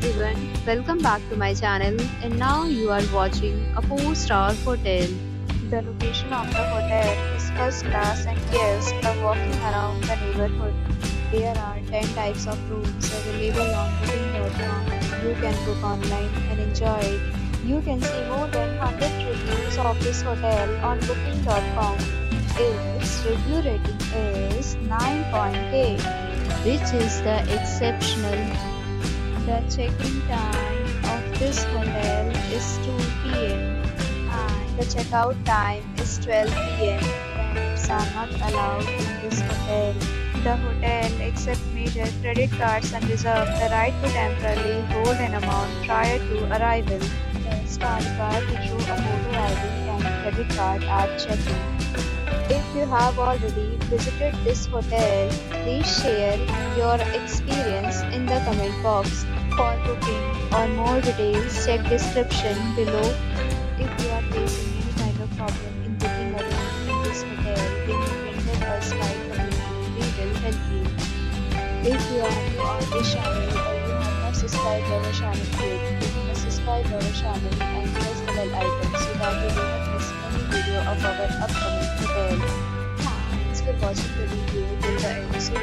everyone, welcome back to my channel and now you are watching a 4-star hotel. The location of the hotel is first class and guests are walking around the neighborhood. There are 10 types of rooms available on booking.com. You can book online and enjoy it. You can see more than 100 reviews of this hotel on booking.com. Its review rating is 9.8, which is the exceptional. The check-in time of this hotel is 2 p.m. and the checkout time is 12 p.m. Pets are not allowed in this hotel. The hotel accepts major credit cards and reserves the right to temporarily hold an amount prior to arrival. Guests are required to show a photo ID and credit card at check-in. If you have already visited this hotel, please share your experience in the comment box. For booking or more details, check description below. If you are facing any kind of problem in booking a room in this hotel, then you can tell us by commenting. We will help you. If you are new on this channel or you have not subscribed our channel yet, you must subscribe our channel and press the bell icon so that you do not miss any video of our upcoming hotel. Thanks for watching the video till the end. So